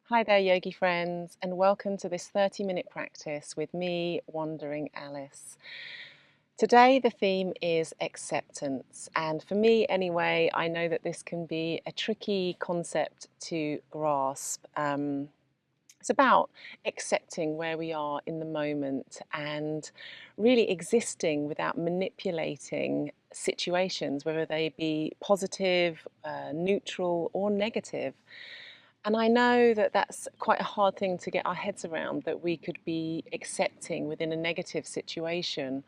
Hi there, yogi friends, and welcome to this 30-minute practice with me, Wandering Alice. Today, the theme is acceptance, and for me anyway, I know that this can be a tricky concept to grasp. It's about accepting where we are in the moment and really existing without manipulating situations, whether they be positive, neutral, or negative. And I know that that's quite a hard thing to get our heads around, that we could be accepting within a negative situation.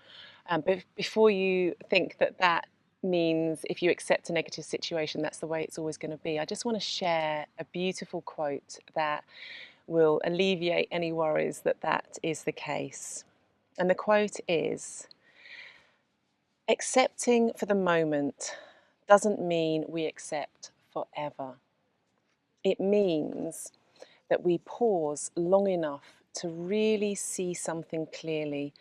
But before you think that that means if you accept a negative situation, that's the way it's always going to be, I just want to share a beautiful quote that will alleviate any worries that that is the case. And the quote is, "Accepting for the moment doesn't mean we accept forever. It means that we pause long enough to really see something clearly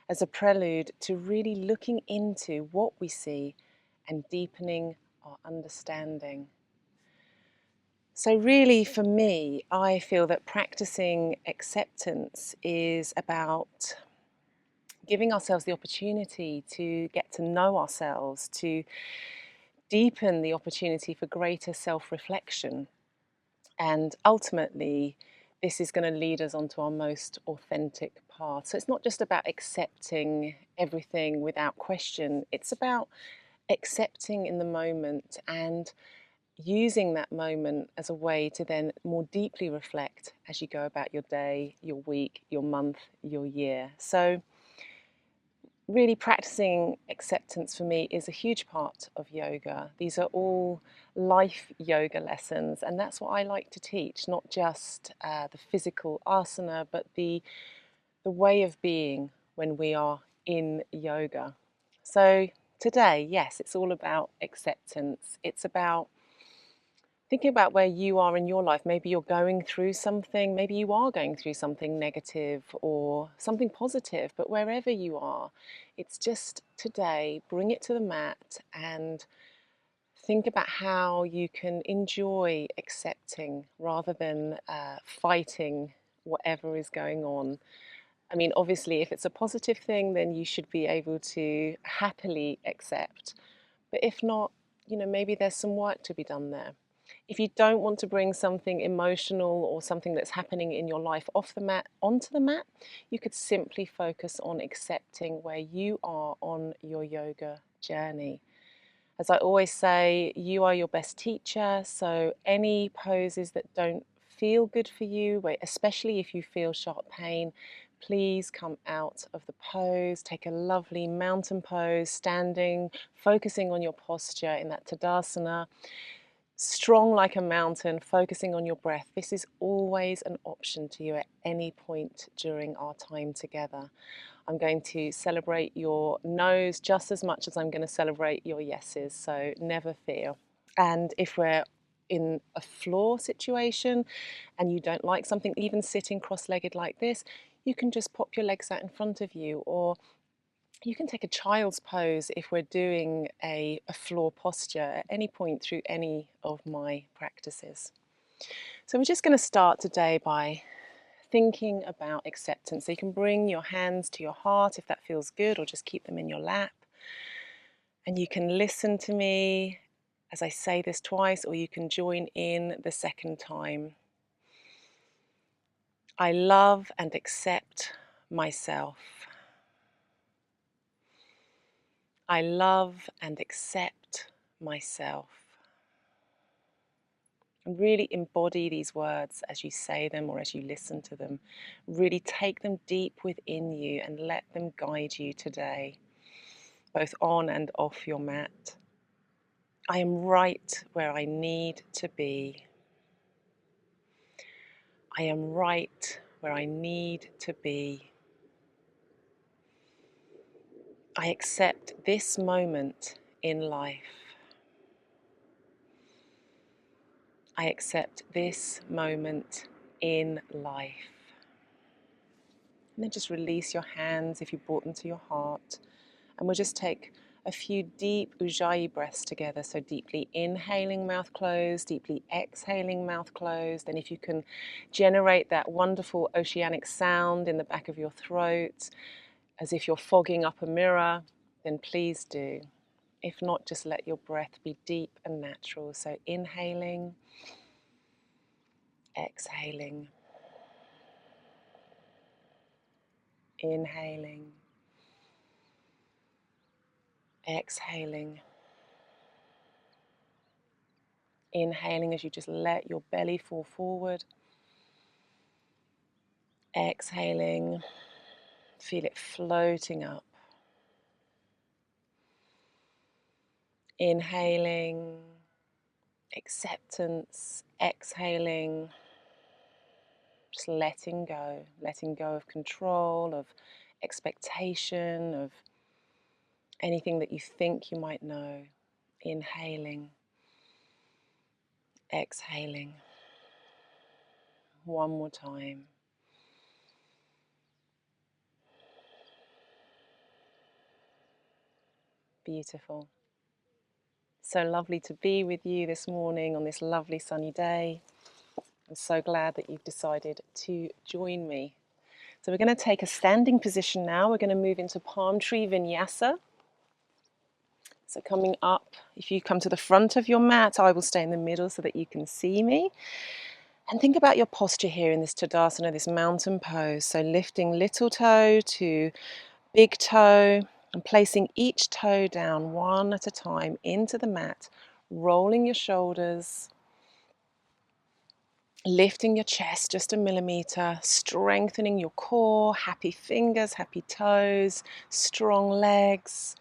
as a prelude to really looking into what we see and deepening our understanding." So, really, for me, I feel that practicing acceptance is about giving ourselves the opportunity to get to know ourselves, to deepen the opportunity for greater self reflection. And ultimately, this is going to lead us onto our most authentic path. So it's not just about accepting everything without question, it's about accepting in the moment and using that moment as a way to then more deeply reflect as you go about your day, your week, your month, your year. So really practicing acceptance for me is a huge part of yoga. These are all life yoga lessons, and that's what I like to teach, not just the physical asana, but the way of being when we are in yoga. So today, yes, it's all about acceptance. It's about thinking about where you are in your life. Maybe you're going through something, maybe you are going through something negative or something positive, but wherever you are, it's just today, bring it to the mat and think about how you can enjoy accepting rather than fighting whatever is going on. I mean, obviously, if it's a positive thing, then you should be able to happily accept. But if not, maybe there's some work to be done there. If you don't want to bring something emotional or something that's happening in your life off the mat onto the mat, you could simply focus on accepting where you are on your yoga journey. As I always say, you are your best teacher, so any poses that don't feel good for you, especially if you feel sharp pain, please come out of the pose. Take a lovely mountain pose, standing, focusing on your posture in that Tadasana. Strong like a mountain, focusing on your breath. This is always an option to you at any point during our time together. I'm going to celebrate your no's just as much as I'm going to celebrate your yeses, so never fear. And if we're in a floor situation and you don't like something, even sitting cross-legged like this, you can just pop your legs out in front of you, or you can take a child's pose if we're doing a floor posture at any point through any of my practices. So we're just going to start today by thinking about acceptance. So you can bring your hands to your heart if that feels good, or just keep them in your lap. And you can listen to me as I say this twice, or you can join in the second time. I love and accept myself. I love and accept myself. And really embody these words as you say them or as you listen to them. Really take them deep within you and let them guide you today, both on and off your mat. I am right where I need to be. I am right where I need to be. I accept this moment in life. I accept this moment in life. And then just release your hands if you brought them to your heart. And we'll just take a few deep ujjayi breaths together. So deeply inhaling, mouth closed, deeply exhaling, mouth closed. And if you can generate that wonderful oceanic sound in the back of your throat, as if you're fogging up a mirror, then please do. If not, just let your breath be deep and natural. So inhaling, exhaling, inhaling, exhaling. Inhaling as you just let your belly fall forward. Exhaling, feel it floating up. Inhaling, acceptance. Exhaling, just letting go of control, of expectation, of anything that you think you might know. Inhaling, exhaling. One more time. Beautiful. So lovely to be with you this morning on this lovely sunny day. I'm so glad that you've decided to join me. So we're going to take a standing position now. We're going to move into palm tree vinyasa. So coming up, if you come to the front of your mat, I will stay in the middle so that you can see me. And think about your posture here in this Tadasana, this mountain pose. So lifting little toe to big toe and placing each toe down one at a time into the mat, rolling your shoulders, lifting your chest just a millimeter, strengthening your core, happy fingers, happy toes, strong legs.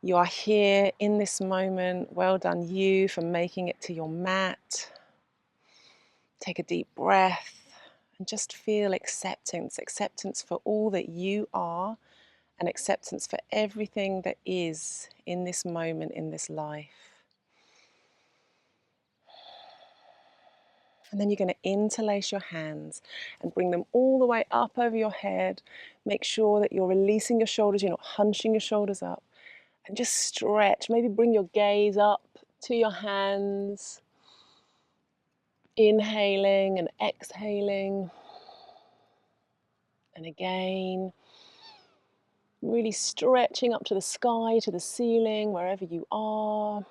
You are here in this moment. Well done you for making it to your mat. Take a deep breath and just feel acceptance for all that you are and acceptance for everything that is in this moment in this life. And then you're going to interlace your hands and bring them all the way up over your head. Make sure that you're releasing your shoulders, you're not hunching your shoulders up. And just stretch. Maybe bring your gaze up to your hands. Inhaling and exhaling. And again, really stretching up to the sky, to the ceiling, wherever you are.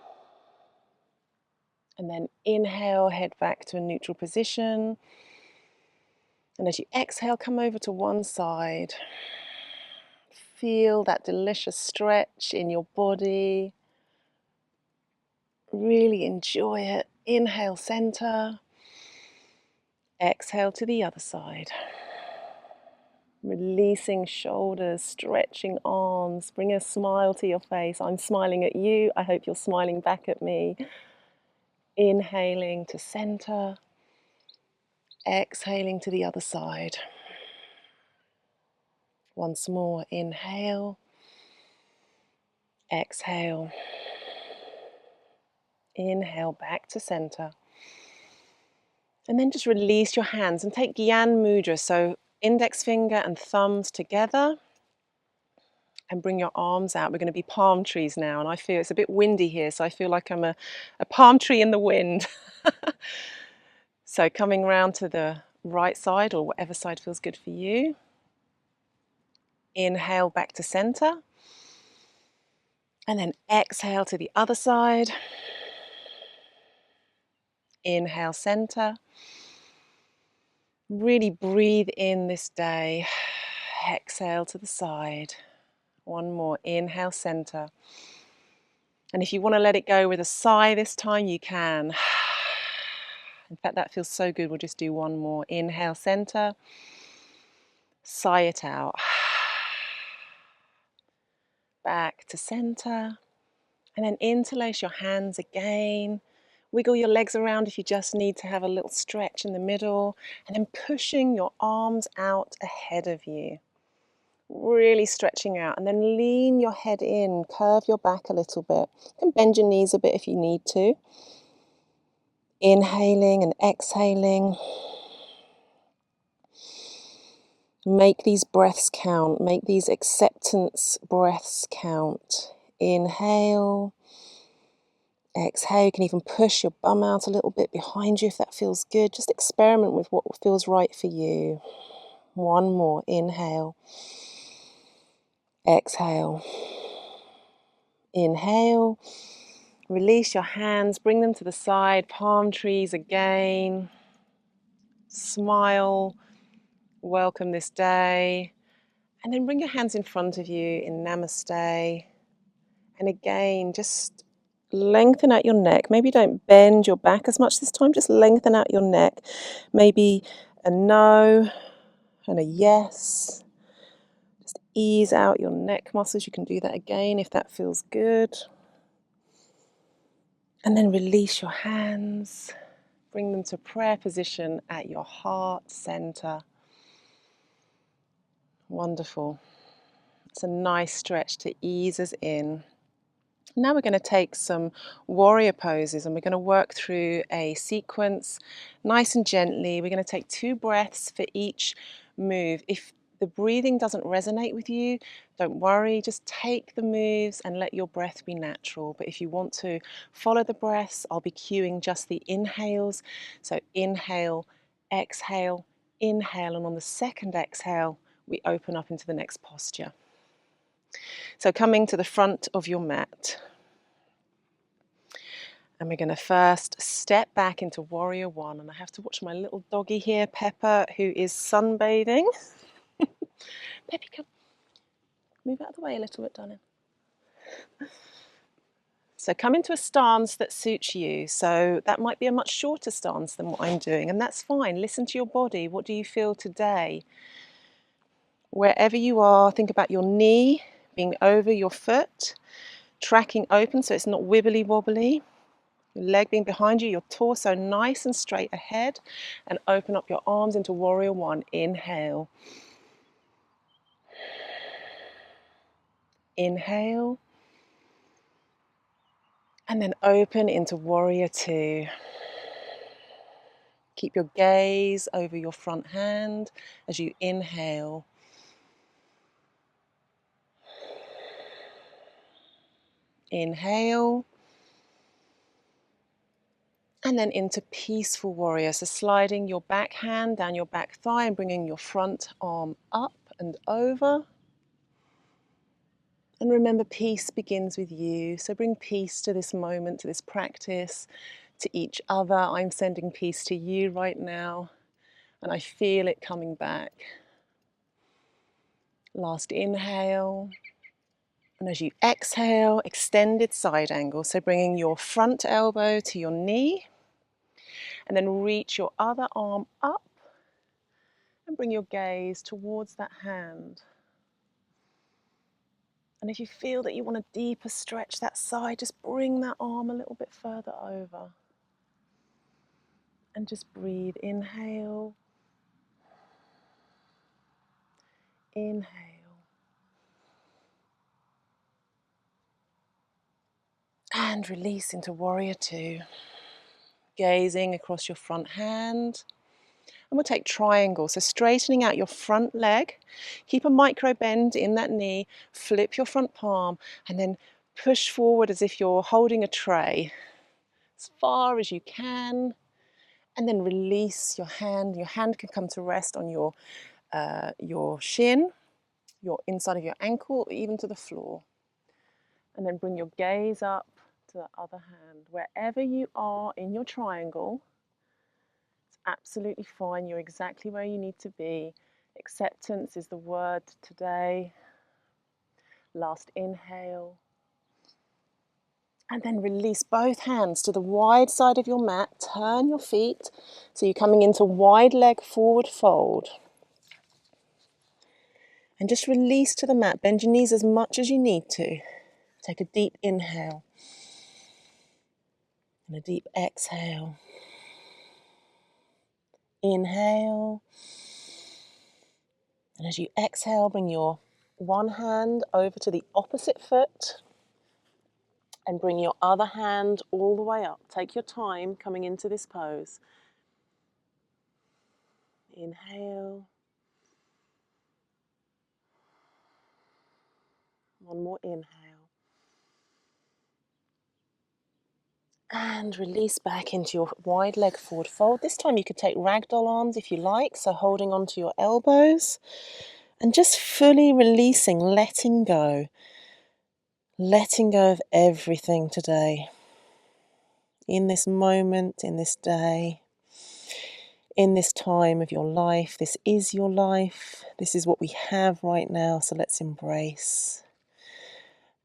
And then inhale, head back to a neutral position. And as you exhale, come over to one side. Feel that delicious stretch in your body. Really enjoy it. Inhale, center. Exhale to the other side. Releasing shoulders, stretching arms. Bring a smile to your face. I'm smiling at you. I hope you're smiling back at me. Inhaling to center. Exhaling to the other side. Once more, inhale. Exhale. Inhale back to center. And then just release your hands and take Gyan Mudra. So index finger and thumbs together. And bring your arms out. We're going to be palm trees now. And I feel it's a bit windy here. So I feel like I'm a palm tree in the wind. So coming round to the right side or whatever side feels good for you. Inhale back to center. And then exhale to the other side. Inhale, center. Really breathe in this day. Exhale to the side. One more. Inhale, center. And if you want to let it go with a sigh this time, you can. In fact, that feels so good. We'll just do one more. Inhale, center. Sigh it out. Back to center. And then interlace your hands again. Wiggle your legs around if you just need to have a little stretch in the middle. And then pushing your arms out ahead of you. Really stretching out. And then lean your head in. Curve your back a little bit. You can bend your knees a bit if you need to. Inhaling and exhaling. Make these breaths count. Make these acceptance breaths count. Inhale. Exhale. You can even push your bum out a little bit behind you if that feels good. Just experiment with what feels right for you. One more. Inhale. Exhale. Inhale. Release your hands. Bring them to the side. Palm trees again. Smile. Welcome this day. And then bring your hands in front of you in Namaste. And again, just lengthen out your neck. Maybe don't bend your back as much this time. Just lengthen out your neck. Maybe a no and a yes. Just ease out your neck muscles. You can do that again if that feels good. And then release your hands. Bring them to prayer position at your heart center. Wonderful. It's a nice stretch to ease us in. Now we're going to take some warrior poses and we're going to work through a sequence nice and gently. We're going to take 2 breaths for each move. If the breathing doesn't resonate with you, don't worry, just take the moves and let your breath be natural. But if you want to follow the breaths, I'll be cueing just the inhales. So inhale, exhale, inhale, and on the second exhale, we open up into the next posture. So coming to the front of your mat. And we're going to first step back into Warrior One. And I have to watch my little doggy here, Pepper, who is sunbathing. Peppy, come. Move out of the way a little bit, darling. So come into a stance that suits you. So that might be a much shorter stance than what I'm doing. And that's fine. Listen to your body. What do you feel today? Wherever you are, think about your knee being over your foot, tracking open so it's not wibbly wobbly. Your leg being behind you, your torso nice and straight ahead, and open up your arms into Warrior One. Inhale. Inhale. And then open into Warrior Two. Keep your gaze over your front hand as you inhale. Inhale. And then into Peaceful Warrior. So sliding your back hand down your back thigh and bringing your front arm up and over. And remember, peace begins with you. So bring peace to this moment, to this practice, to each other. I'm sending peace to you right now, and I feel it coming back. Last inhale. And as you exhale, extended side angle. So bringing your front elbow to your knee, and then reach your other arm up and bring your gaze towards that hand. And if you feel that you want a deeper stretch that side, just bring that arm a little bit further over. And just breathe. Inhale. Inhale. And release into Warrior Two. Gazing across your front hand. And we'll take triangle. So straightening out your front leg. Keep a micro bend in that knee. Flip your front palm. And then push forward as if you're holding a tray. As far as you can. And then release your hand. Your hand can come to rest on your shin, your inside of your ankle, or even to the floor. And then bring your gaze up to the other hand. Wherever you are in your triangle, it's absolutely fine. You're exactly where you need to be. Acceptance is the word today. Last inhale. And then release both hands to the wide side of your mat. Turn your feet. So you're coming into wide leg forward fold. And just release to the mat. Bend your knees as much as you need to. Take a deep inhale. And a deep exhale. Inhale. And as you exhale, bring your one hand over to the opposite foot and bring your other hand all the way up. Take your time coming into this pose. Inhale. One more inhale. And release back into your wide leg forward fold. This time you could take ragdoll arms if you like, so holding onto your elbows and just fully releasing, letting go of everything today. In this moment, in this day, in this time of your life. This is your life. This is what we have right now, so let's embrace.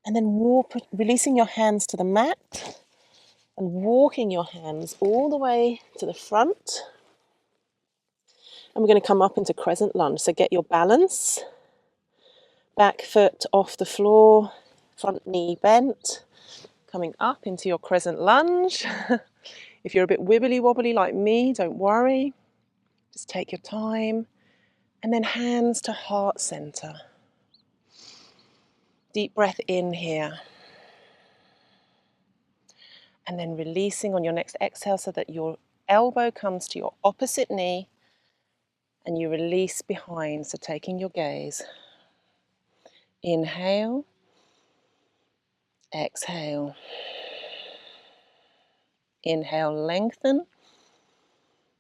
And then releasing your hands to the mat and walking your hands all the way to the front. And we're going to come up into crescent lunge. So get your balance. Back foot off the floor, front knee bent. Coming up into your crescent lunge. If you're a bit wibbly wobbly like me, don't worry. Just take your time. And then hands to heart center. Deep breath in here. And then releasing on your next exhale so that your elbow comes to your opposite knee and you release behind, so taking your gaze. Inhale, exhale. Inhale, lengthen.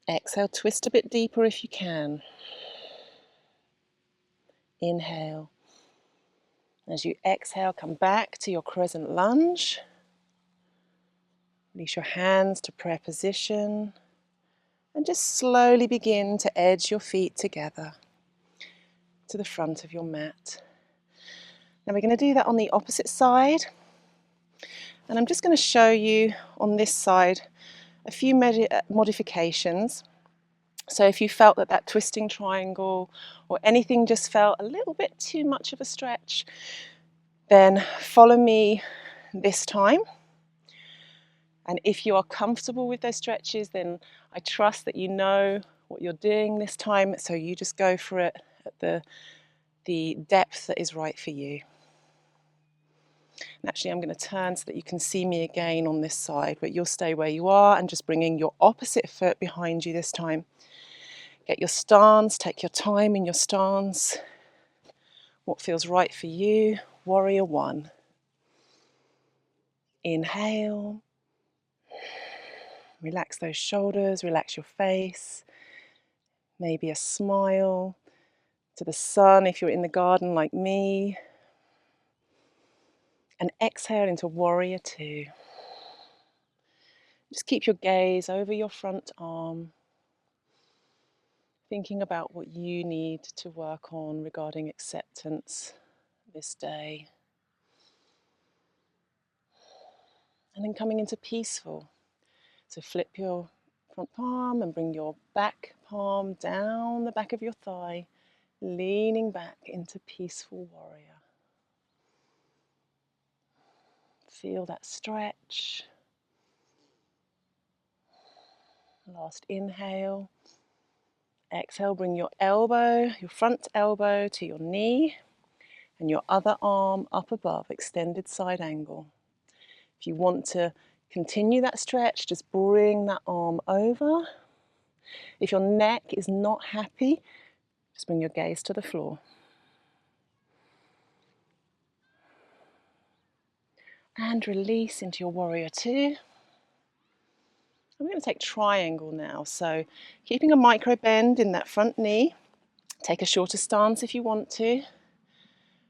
Exhale, twist a bit deeper if you can. Inhale. As you exhale, come back to your crescent lunge. Release your hands to prayer position. And just slowly begin to edge your feet together to the front of your mat. Now we're going to do that on the opposite side. And I'm just going to show you on this side a few modifications. So if you felt that twisting triangle or anything just felt a little bit too much of a stretch, then follow me this time. And if you are comfortable with those stretches, then I trust that you know what you're doing this time. So you just go for it at the depth that is right for you. And actually I'm going to turn so that you can see me again on this side, but you'll stay where you are and just bringing your opposite foot behind you this time. Get your stance, take your time in your stance. What feels right for you? Warrior one. Inhale. Relax those shoulders, relax your face. Maybe a smile to the sun if you're in the garden like me. And exhale into warrior two. Just keep your gaze over your front arm, thinking about what you need to work on regarding acceptance this day. And then coming into peaceful. So flip your front palm and bring your back palm down the back of your thigh, leaning back into peaceful warrior. Feel that stretch. Last inhale. Exhale, bring your front elbow to your knee and your other arm up above, extended side angle. If you want to continue that stretch, just bring that arm over. If your neck is not happy, just bring your gaze to the floor. And release into your warrior two. I'm going to take triangle now. So keeping a micro bend in that front knee. Take a shorter stance if you want to.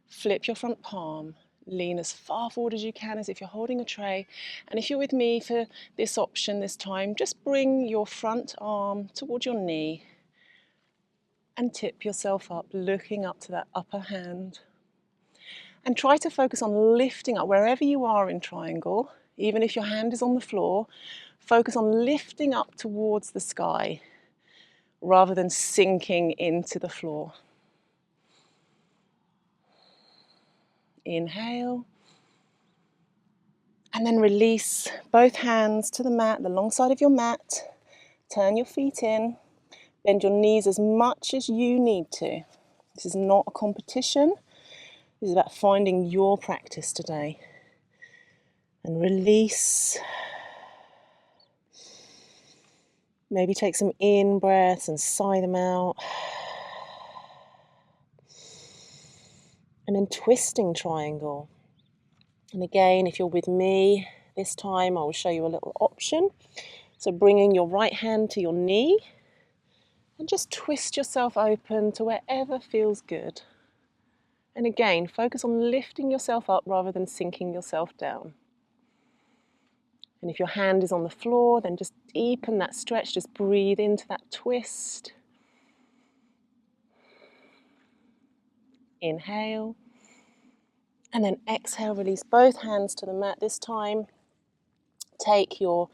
Flip your front palm. Lean as far forward as you can as if you're holding a tray. And if you're with me for this option this time, just bring your front arm towards your knee and tip yourself up, looking up to that upper hand. And try to focus on lifting up wherever you are in triangle, even if your hand is on the floor. Focus on lifting up towards the sky rather than sinking into the floor. Inhale. And then release both hands to the mat, the long side of your mat. Turn your feet in. Bend your knees as much as you need to. This is not a competition. This is about finding your practice today. And release. Maybe take some in breaths and sigh them out. And then twisting triangle. And again, if you're with me, This time I will show you a little option. So bringing your right hand to your knee and just twist yourself open to wherever feels good. And again, focus on lifting yourself up rather than sinking yourself down. And if your hand is on the floor, then just deepen that stretch. Just breathe into that twist. Inhale. And then exhale, release both hands to the mat. This time, take your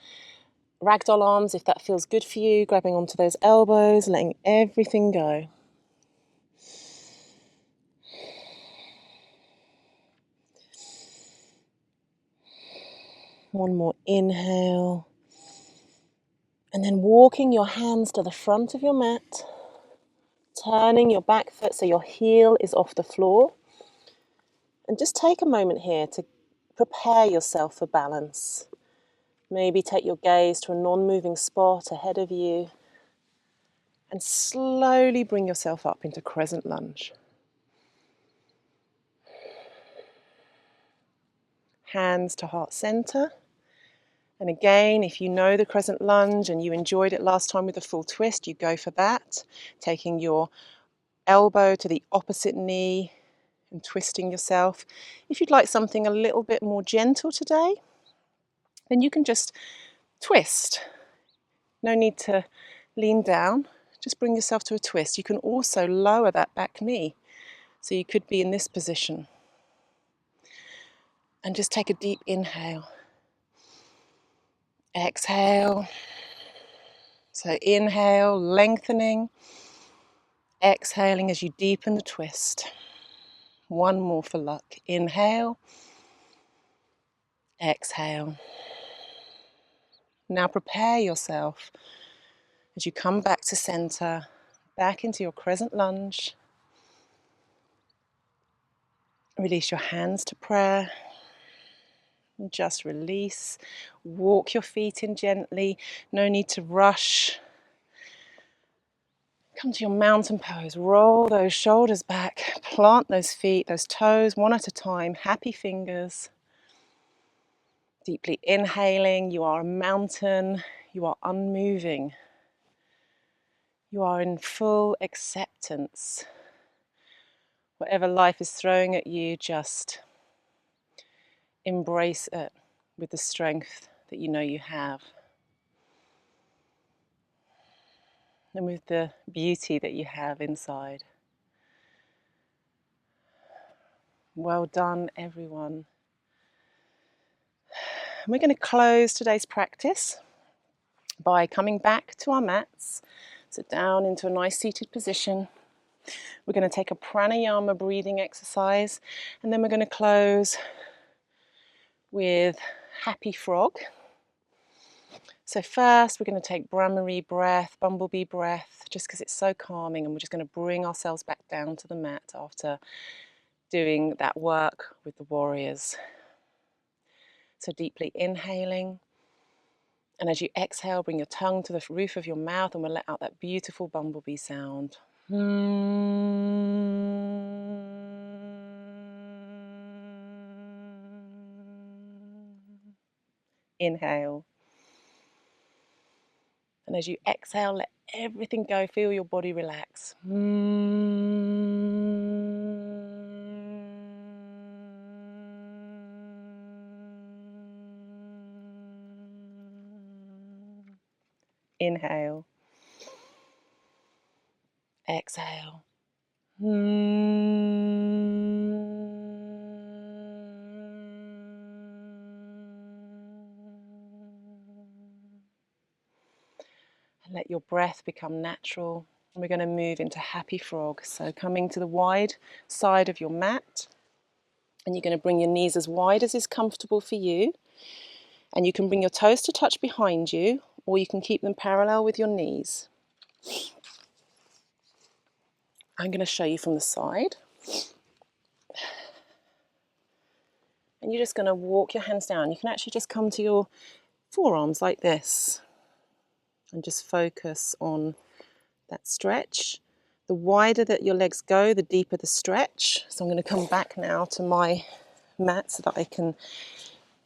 ragdoll arms, if that feels good for you, grabbing onto those elbows, letting everything go. One more inhale. And then walking your hands to the front of your mat, turning your back foot so your heel is off the floor. And just take a moment here to prepare yourself for balance. Maybe take your gaze to a non-moving spot ahead of you and slowly bring yourself up into crescent lunge. Hands to heart center. And again, if you know the crescent lunge and you enjoyed it last time with the full twist, you go for that. Taking your elbow to the opposite knee and twisting yourself. If you'd like something a little bit more gentle today, then you can just twist. No need to lean down, just bring yourself to a twist. You can also lower that back knee. So you could be in this position. And just take a deep inhale. Exhale. So inhale, lengthening. Exhaling as you deepen the twist. One more for luck. Inhale. Exhale. Now prepare yourself as you come back to center, back into your crescent lunge. Release your hands to prayer. And just release. Walk your feet in gently. No need to rush. Come to your mountain pose. Roll those shoulders back. Plant those feet, those toes, one at a time. Happy fingers. Deeply inhaling. You are a mountain. You are unmoving. You are in full acceptance. Whatever life is throwing at you, just embrace it with the strength that you know you have. And with the beauty that you have inside. Well done, everyone. We're going to close today's practice by coming back to our mats. So down into a nice seated position. We're going to take a pranayama breathing exercise, and then we're going to close with happy frog. So first we're going to take Brahmari breath, bumblebee breath, just because it's so calming, and we're just going to bring ourselves back down to the mat after doing that work with the warriors. So deeply inhaling, and as you exhale, bring your tongue to the roof of your mouth, and we'll let out that beautiful bumblebee sound. Inhale. And as you exhale, let everything go. Feel your body relax. Inhale. Exhale. And let your breath become natural. And we're going to move into happy frog. So coming to the wide side of your mat. And you're going to bring your knees as wide as is comfortable for you. And you can bring your toes to touch behind you, or you can keep them parallel with your knees. I'm going to show you from the side. And you're just going to walk your hands down. You can actually just come to your forearms like this. And just focus on that stretch. The wider that your legs go, the deeper the stretch. So I'm going to come back now to my mat so that I can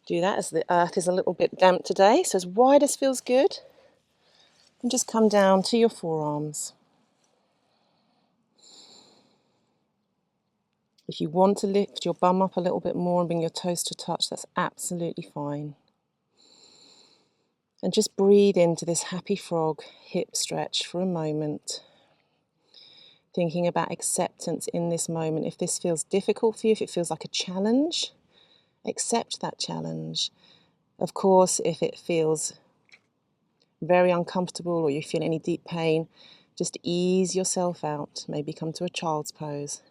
Do that as the earth is a little bit damp today, so as wide as feels good. And just come down to your forearms. If you want to lift your bum up a little bit more and bring your toes to touch, that's absolutely fine. And just breathe into this happy frog hip stretch for a moment. Thinking about acceptance in this moment. If this feels difficult for you, if it feels like a challenge, accept that challenge. Of course, if it feels very uncomfortable or you feel any deep pain, just ease yourself out. Maybe come to a child's pose.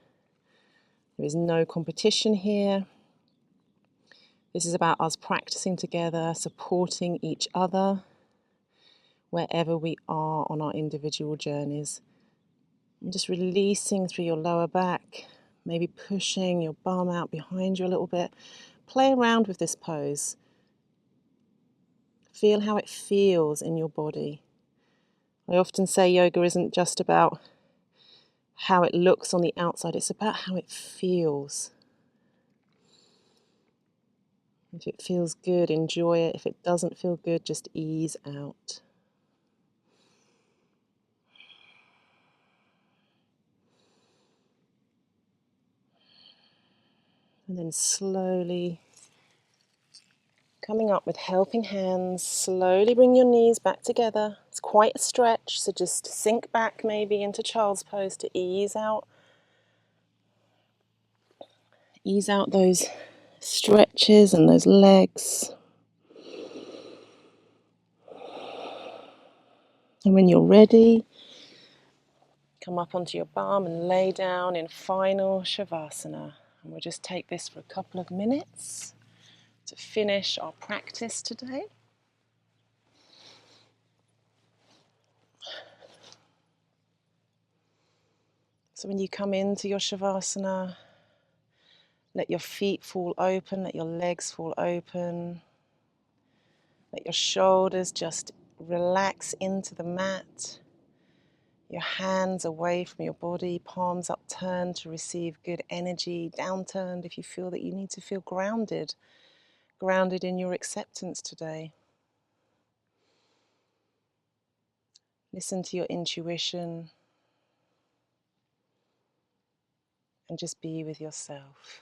There is no competition here. This is about us practicing together, supporting each other wherever we are on our individual journeys. And just releasing through your lower back, maybe pushing your bum out behind you a little bit. Play around with this pose. Feel how it feels in your body. I often say yoga isn't just about how it looks on the outside, it's about how it feels. If it feels good, enjoy it. If it doesn't feel good, just ease out. And then slowly coming up with helping hands, slowly bring your knees back together. It's quite a stretch, so just sink back maybe into child's pose to ease out. Ease out those stretches and those legs. And when you're ready, come up onto your bum and lay down in final Shavasana. And we'll just take this for a couple of minutes to finish our practice today. So when you come into your Shavasana, let your feet fall open, let your legs fall open. Let your shoulders just relax into the mat. Your hands away from your body, palms upturned to receive good energy, downturned if you feel that you need to feel grounded in your acceptance today. Listen to your intuition and just be with yourself.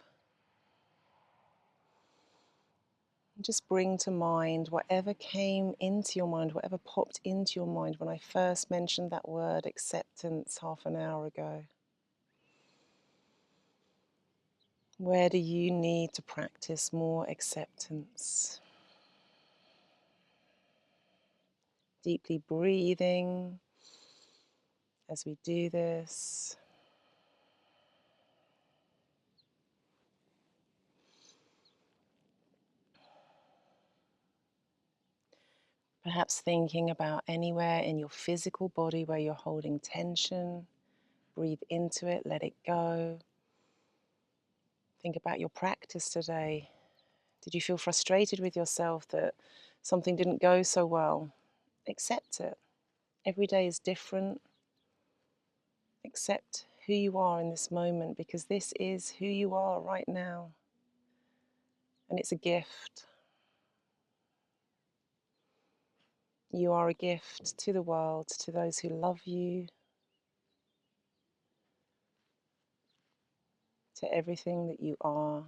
And just bring to mind whatever came into your mind, whatever popped into your mind when I first mentioned that word acceptance half an hour ago. Where do you need to practice more acceptance? Deeply breathing as we do this. Perhaps thinking about anywhere in your physical body where you're holding tension. Breathe into it, let it go. Think about your practice today. Did you feel frustrated with yourself that something didn't go so well? Accept it. Every day is different. Accept who you are in this moment, because this is who you are right now. And it's a gift. You are a gift to the world, to those who love you, to everything that you are,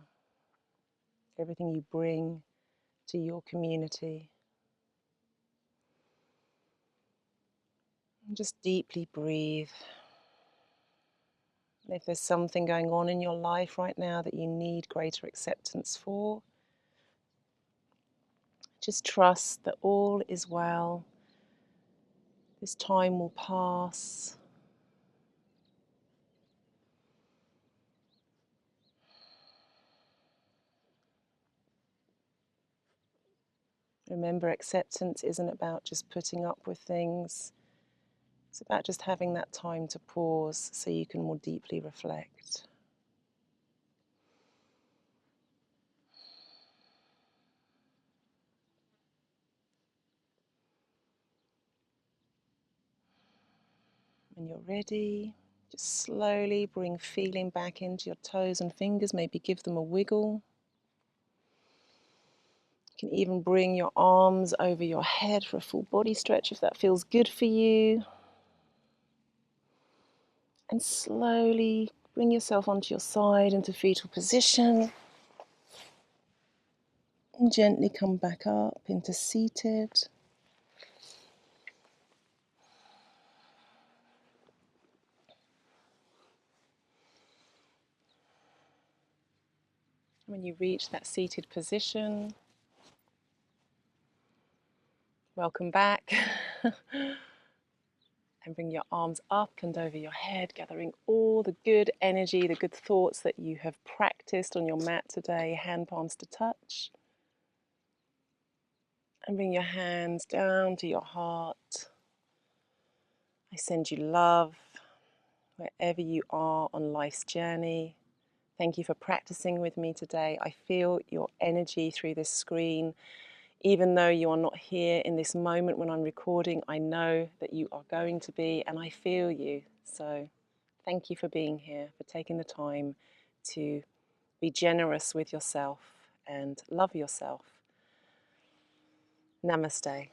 everything you bring to your community. And just deeply breathe. If there's something going on in your life right now that you need greater acceptance for, just trust that all is well. This time will pass. Remember, acceptance isn't about just putting up with things. It's about just having that time to pause so you can more deeply reflect. When you're ready, just slowly bring feeling back into your toes and fingers. Maybe give them a wiggle. You can even bring your arms over your head for a full body stretch if that feels good for you. And slowly bring yourself onto your side into fetal position. And gently come back up into seated. When you reach that seated position, welcome back. And bring your arms up and over your head, gathering all the good energy, the good thoughts that you have practiced on your mat today, hand palms to touch. And bring your hands down to your heart. I send you love wherever you are on life's journey. Thank you for practicing with me today. I feel your energy through this screen. Even though you are not here in this moment when I'm recording, I know that you are going to be, and I feel you. So thank you for being here, for taking the time to be generous with yourself and love yourself. Namaste.